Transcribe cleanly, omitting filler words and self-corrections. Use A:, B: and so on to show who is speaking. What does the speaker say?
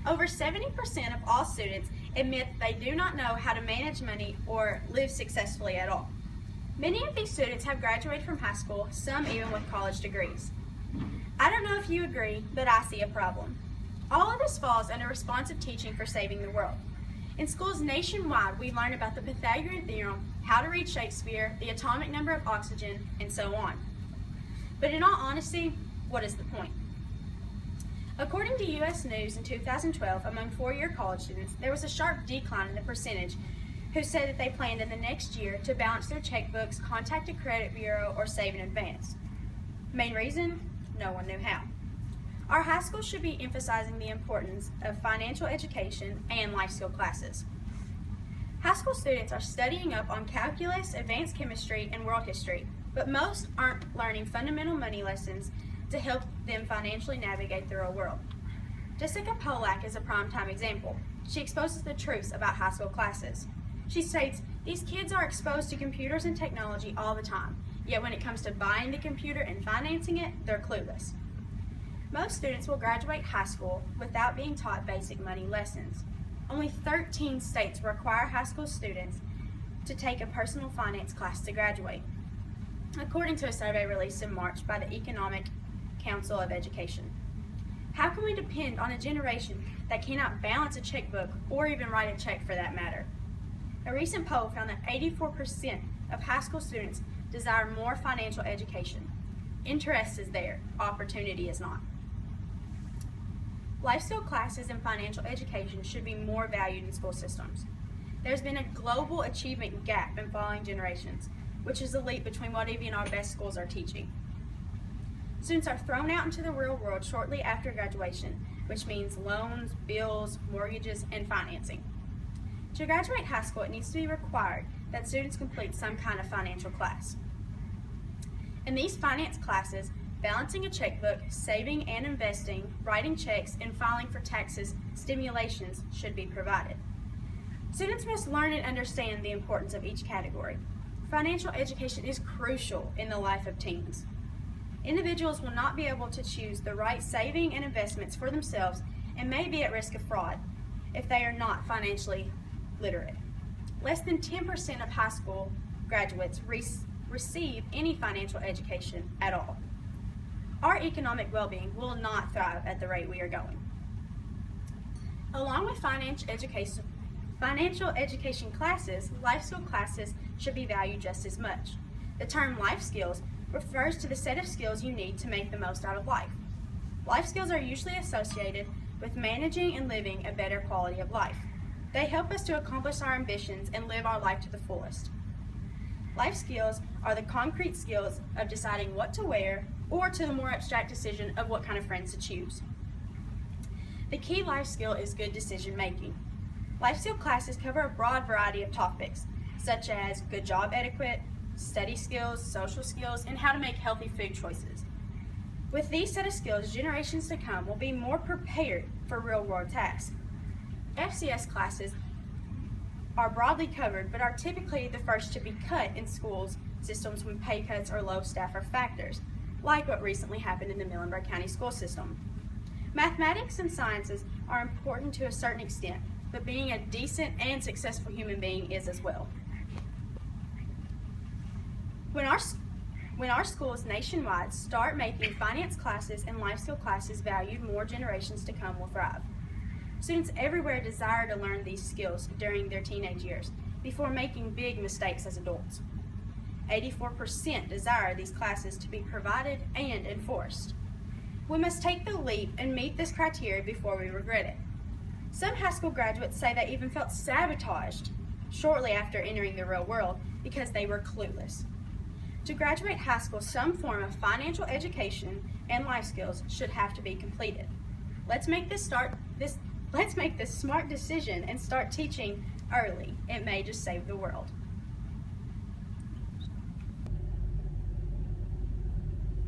A: Over 70% of all students admit they do not know how to manage money or live successfully at all. Many of these students have graduated from high school, some even with college degrees. I don't know if you agree, but I see a problem. All of this falls under responsive teaching for saving the world. In schools nationwide, we learn about the Pythagorean theorem, how to read Shakespeare, the atomic number of oxygen, and so on. But in all honesty, what is the point? According to U.S. News in 2012, among four-year college students, there was a sharp decline in the percentage who said that they planned in the next year to balance their checkbooks, contact a credit bureau, or save in advance. Main reason? No one knew how. Our high school should be emphasizing the importance of financial education and life skill classes. High school students are studying up on calculus, advanced chemistry, and world history, but most aren't learning fundamental money lessons to help them financially navigate the real world. Jessica Polak is a prime-time example. She exposes the truths about high school classes. She states, "These kids are exposed to computers and technology all the time, yet when it comes to buying the computer and financing it, they're clueless." Most students will graduate high school without being taught basic money lessons. Only 13 states require high school students to take a personal finance class to graduate, according to a survey released in March by the Economic Council of Education. How can we depend on a generation that cannot balance a checkbook or even write a check for that matter? A recent poll found that 84% of high school students desire more financial education. Interest is there, opportunity is not. Life skill classes and financial education should be more valued in school systems. There's been a global achievement gap in following generations, which is a leap between what even our best schools are teaching. Students are thrown out into the real world shortly after graduation, which means loans, bills, mortgages, and financing. To graduate high school, it needs to be required that students complete some kind of financial class. In these finance classes, balancing a checkbook, saving and investing, writing checks, and filing for taxes stimulations should be provided. Students must learn and understand the importance of each category. Financial education is crucial in the life of teens. Individuals will not be able to choose the right saving and investments for themselves and may be at risk of fraud if they are not financially literate. Less than 10% of high school graduates receive any financial education at all. Our economic well-being will not thrive at the rate we are going. Along with financial education classes, life skill classes should be valued just as much. The term life skills refers to the set of skills you need to make the most out of life. Life skills are usually associated with managing and living a better quality of life. They help us to accomplish our ambitions and live our life to the fullest. Life skills are the concrete skills of deciding what to wear, or to the more abstract decision of what kind of friends to choose. The key life skill is good decision making. Life skill classes cover a broad variety of topics, such as good job etiquette, study skills, social skills, and how to make healthy food choices. With these set of skills, generations to come will be more prepared for real-world tasks. FCS classes are broadly covered, but are typically the first to be cut in schools systems when pay cuts or low staff are factors, like what recently happened in the Muhlenberg County school system. Mathematics and sciences are important to a certain extent, but being a decent and successful human being is as well. When our schools nationwide start making finance classes and life skill classes valued, more generations to come will thrive. Students everywhere desire to learn these skills during their teenage years before making big mistakes as adults. 84% desire these classes to be provided and enforced. We must take the leap and meet this criteria before we regret it. Some high school graduates say they even felt sabotaged shortly after entering the real world because they were clueless. To graduate high school, some form of financial education and life skills should have to be completed. Let's make this smart decision and start teaching early. It may just save the world.